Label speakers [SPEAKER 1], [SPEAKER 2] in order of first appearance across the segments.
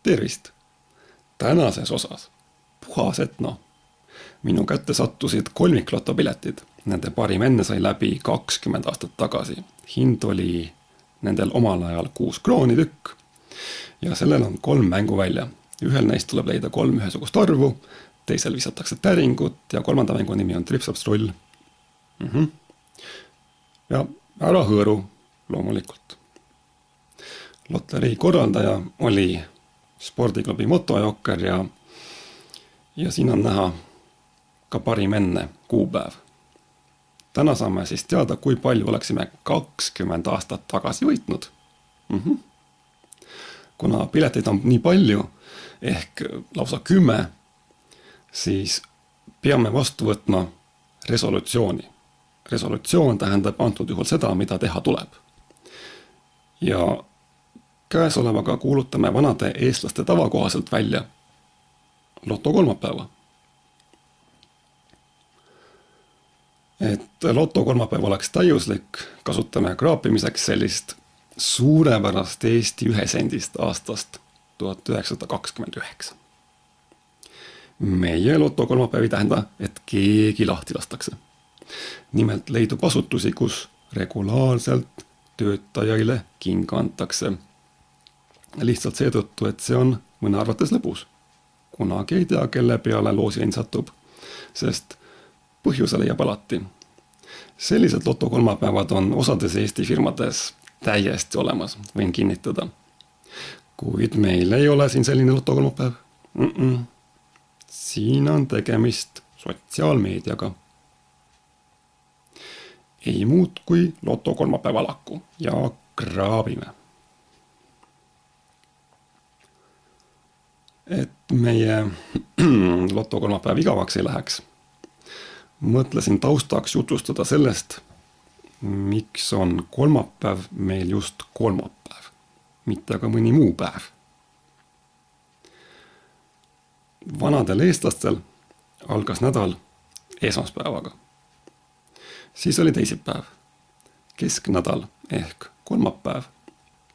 [SPEAKER 1] Tervist! Tänases osas puhas etno. Minu kätte sattusid kolmiklotopiletid. Nende parim enne sai läbi 20 aastat tagasi. Hind oli nendel omal ajal 6 krooni tükk. Ja sellel on 3 mängu välja. Ühel neist tuleb leida 3 ühesugust arvu, teisel visatakse täringut ja 3. mängu nimi on Tripsaps-trull. Ja ära hõõru, loomulikult. Loterii korraldaja oli spordiklubi Motojokker ja siin on näha ka parim enne kuupäev. Täna saame siis teada, kui palju oleksime 20 aastat tagasi võitnud. Kuna pileteid on nii palju, ehk lausa 10, siis peame vastu võtma resolutsiooni. Resolutsioon tähendab antud juhul seda, mida teha tuleb. Ja käesolevaga kuulutame vanade eestlaste tavakohaselt välja Loto kolmapäeva. Et Loto kolmapäev oleks täiuslik, kasutame kraapimiseks sellist suurepärast Eesti 1 sendist aastast 1929. Meie Loto kolmapäev ei tähenda, et keegi lahti lastakse. Nimelt leidub asutusi, kus regulaarselt töötajaile kinga antakse. Lihtsalt seetõttu, et see on mõne arvates lõbus. Kunagi ei tea, kelle peale loosiein satub, sest põhjuse leiab alati. Sellised Loto kolmapäevad on osades Eesti firmades täiesti olemas, võin kinnitada. Kuid meil ei ole siin selline Loto kolmapäev. Siin on tegemist sotsiaalmeediaga. Ei muud kui Loto kolmapäeva lakku ja kraabime. Et meie Loto kolmapäev igavaks ei läheks, mõtlesin taustaks jutustada sellest, miks on kolmapäev meil just kolmapäev, mitte aga mõni muu päev. Vanadel eestlastel algas nädal esmaspäevaga. Siis oli teisipäev, kesknädal ehk kolmapäev,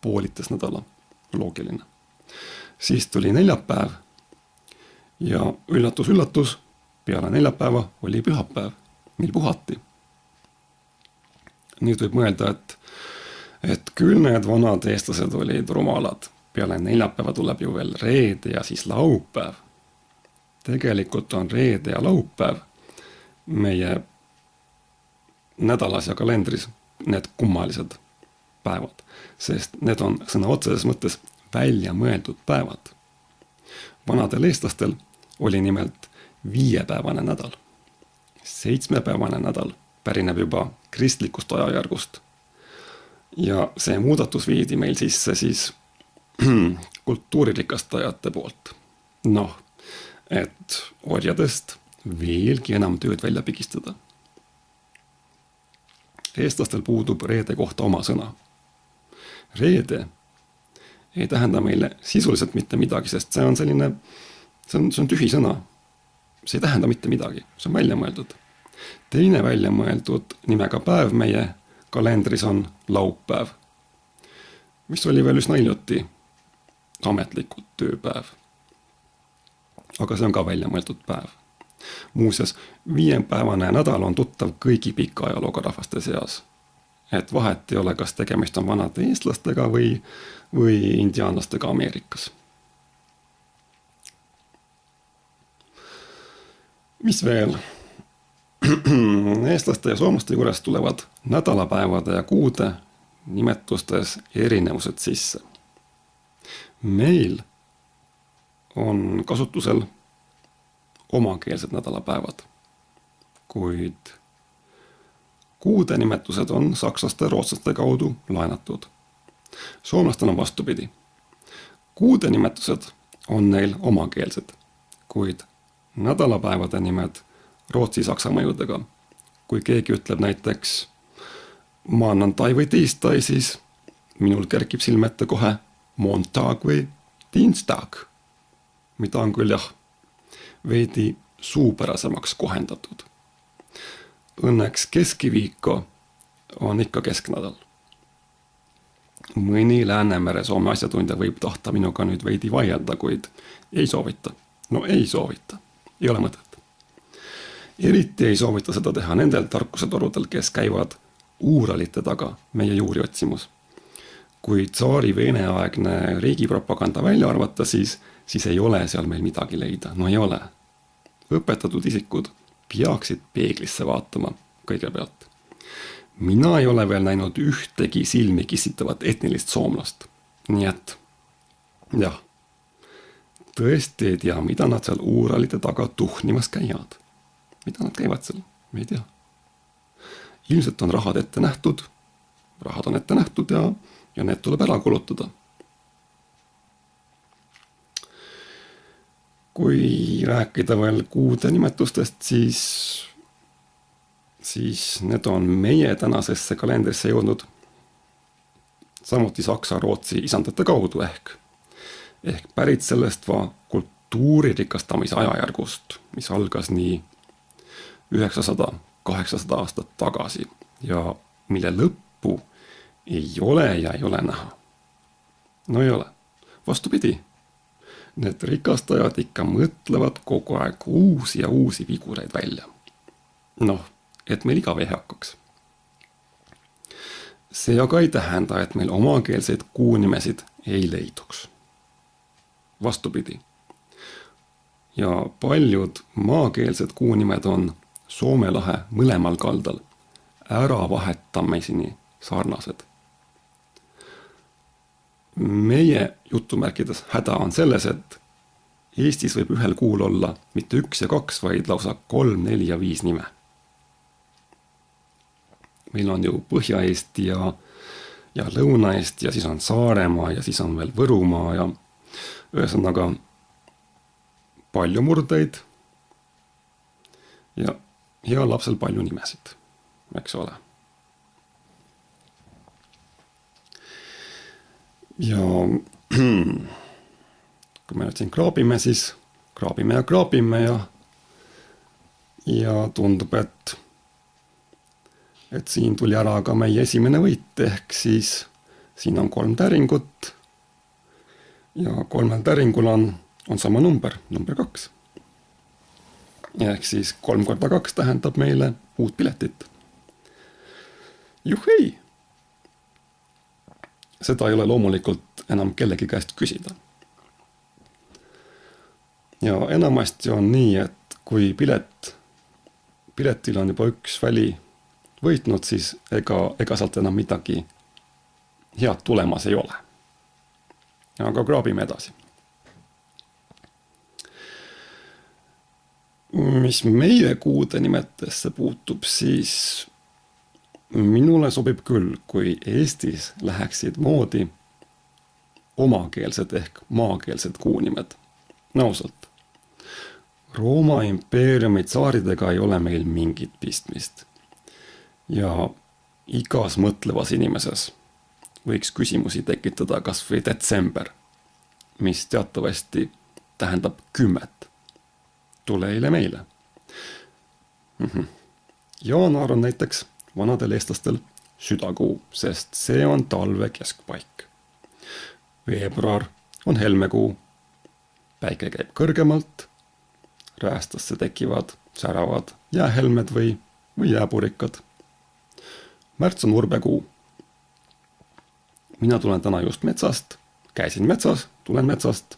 [SPEAKER 1] poolitas nädala, loogiline. Siis tuli neljapäev ja üllatus, peale neljapäeva oli pühapäev, mil puhati. Nüüd võib mõelda, et küll need vanad eestlased olid rumalad. Peale neljapäeva tuleb ju veel reede ja siis laupäev. Tegelikult on reede ja laupäev meie nädalas ja kalendris need kummalised päevad, sest need on sõna otseses mõttes välja mõeldud päevad. Vanadel eestlastel oli nimelt 5-päevane nädal. 7-päevane nädal pärineb juba kristlikust ajajärgust. Ja see muudatus viidi meil sisse siis kultuuririkastajate poolt. Et orjadest veelgi enam tööd välja pigistada. Eestlastel puudub reede kohta oma sõna. Reede ei tähenda meile sisuliselt mitte midagi, sest see on selline, see on tühi sõna. See ei tähenda mitte midagi, see on välja mõeldud. Teine välja mõeldud nimega päev meie kalendris on laupäev, mis oli veel üsna hiljuti ametlikult tööpäev. Aga see on ka välja mõeldud päev. Muuseas, 5-päevane nädal on tuttav kõigi pika ajalooga rahvaste seas. Et vahet ei ole, kas tegemist on vanade eestlastega või indiaanlastega Ameerikas. Mis veel? Eestlaste ja soomlaste juures tulevad nädalapäevade ja kuude nimetustes erinevused sisse. Meil on kasutusel omakeelsed nädalapäevad, kuid kuude nimetused on sakslaste ja rootslaste kaudu laenatud. Soomlastel on vastupidi. Kuude nimetused on neil omakeelsed, kuid nädalapäevade nimed rootsi-saksa mõjudega. Kui keegi ütleb näiteks maanantai või tiistai, siis minul kerkib silme ette kohe montag või dienstag, mida on küll veidi suupärasemaks kohendatud. Õnneks keskiviiko on ikka kesknädal. mõni Läänemere Soome asjatundja võib tahta minuga nüüd veidi vaielda, kuid ei soovita. No ei soovita. Ei ole mõtet. Eriti ei soovita seda teha nendel tarkusetorudel, kes käivad uuralite taga meie juuri otsimus. Kui tsaari Vene-aegne riigipropaganda välja arvata, siis ei ole seal meil midagi leida. No ei ole. Õpetatud isikud peaksid peeglisse vaatama kõigepealt. Mina ei ole veel näinud ühtegi silmi kissitavat etnilist soomlast. Nii et, jah, tõesti ei tea, mida nad seal uuralite taga tuhnimas käivad. Mida nad käivad seal? Me ei tea. Ilmselt on rahad ette nähtud ja need tuleb ära kulutada. Kui rääkida veel kuude nimetustest, siis need on meie tänasesse kalendrisse jõudnud samuti Saksa-Rootsi isandate kaudu ehk pärit sellest kultuuri rikastamise ajajärgust, mis algas nii 900-800 aastat tagasi ja mille lõppu ei ole näha. No ei ole. Vastupidi. Need rikastajad ikka mõtlevad kogu aeg uusi vigureid välja. Noh, et meil igav ei hakkaks. See aga ei tähenda, et meil omakeelseid kuunimesid ei leiduks. Vastupidi. Ja paljud maakeelsed kuunimed on Soome lahe mõlemal kaldal äravahetamiseni sarnased. Meie jutumärkides häda on selles, et Eestis võib ühel kuul olla mitte 1 ja 2, vaid lausa 3, 4 ja 5 nime. Meil on ju Põhja-Eesti ja Lõuna-Eesti ja siis on Saaremaa ja siis on veel Võrumaa ja ühesõnaga palju murdeid ja heal lapsel palju nimesid, eks ole. Ja kui me nüüd siin kraabime, siis kraabime ja tundub, et siin tuli ära ka meie esimene võit, ehk siis siin on 3 täringut ja 3 täringul on sama number 2. Ehk siis 3 korda 2 tähendab meile uut piletit. Juhei! Seda ei ole loomulikult enam kellegi käest küsida. Ja enamasti on nii, et kui piletil on juba 1 väli võitnud, siis ega sealt enam midagi head tulemas ei ole. Aga kraabime edasi. Mis meie kuude nimetesse puutub, siis minule sobib küll, kui Eestis läheksid moodi omakeelsed ehk maakeelsed kuunimed. Ausalt. Rooma impeeriumi tsaaridega ei ole meil mingit pistmist. Ja igas mõtlevas inimeses võiks küsimusi tekitada kas või detsember, mis teatavasti tähendab 10. Tule eile meile. Jaanuar on näiteks vanadel eestlastel südakuu, sest see on talve keskpaik. Veebruar on helmekuu. Päike käib kõrgemalt. Räästasse tekivad säravad jäähelmed või jääpurikad. Märts on urbekuu. Mina tulen täna just metsast. Käisin metsas, tulen metsast.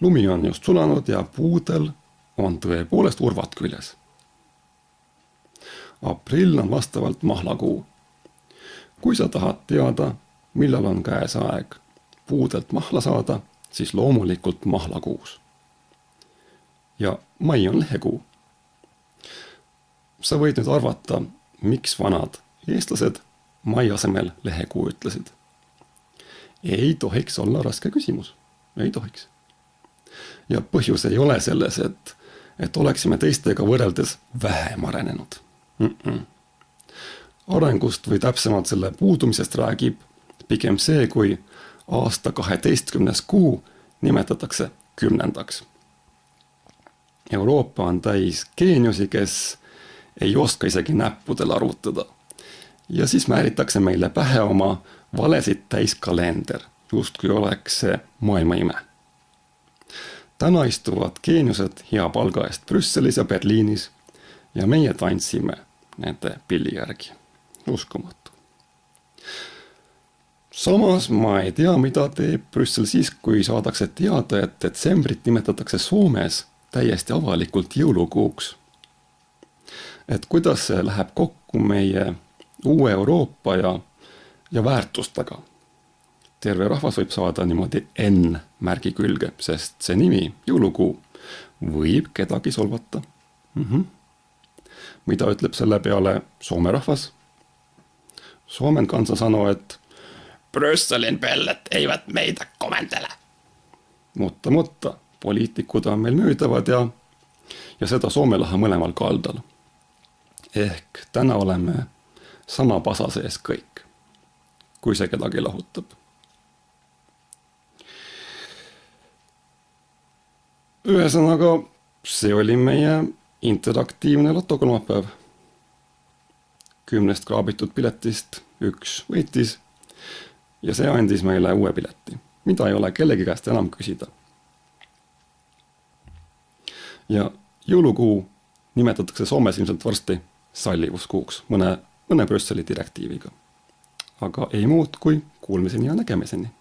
[SPEAKER 1] Lumi on just sulanud ja puudel on tõepoolest urvad küljes. Aprill on vastavalt mahlakuu. Kui sa tahad teada, millal on käes aeg puudelt mahla saada, siis loomulikult mahlakuus. Ja mai on lehekuu. Sa võid nüüd arvata, miks vanad eestlased mai asemel lehekuu ütlesid. Ei tohiks olla raske küsimus. Ei tohiks. Ja põhjus ei ole selles, et oleksime teistega võrreldes vähem arenenud. Arengust või täpsemalt selle puudumisest räägib pigem see, kui aasta 12. kuu nimetatakse 10. Euroopa on täis geeniusi, kes ei oska isegi näppudel arvutada. Ja siis määritakse meile pähe oma valesid täis kalender, justkui oleks see maailma ime. Täna istuvad geeniused hea palga eest Brüsselis ja Berliinis ja meie tantsime nende pilli järgi. Uskumatu. Samas ma ei tea, mida teeb Brüssel siis, kui saadakse teada, et detsembrit nimetatakse Soomes täiesti avalikult jõulukuuks. Et kuidas see läheb kokku meie uue Euroopa ja väärtustega. Terve rahvas võib saada niimoodi N-märgi külge, sest see nimi, jõulukuu, võib kedagi solvata. Mida ütleb selle peale Soome rahvas? Suomen kansa sanoo, et Brysselin pellet eivät meitä komentele. Mutta, poliitikud on meil müüdavad ja seda Soome lahe mõlemal kaldal. Ehk täna oleme sama pasa sees kõik, kui see kedagi lahutab. Ühesõnaga, see oli meie interaktiivne lotokolmapäev. 10 kraabitud piletist 1 võitis ja see andis meile uue pileti, mida ei ole kellegi käest enam küsida. Ja jõulukuu nimetatakse Soomes ilmselt varsti sallivuskuuks mõne Brüsseli direktiiviga. Aga ei muud kui kuulmiseni ja nägemiseni.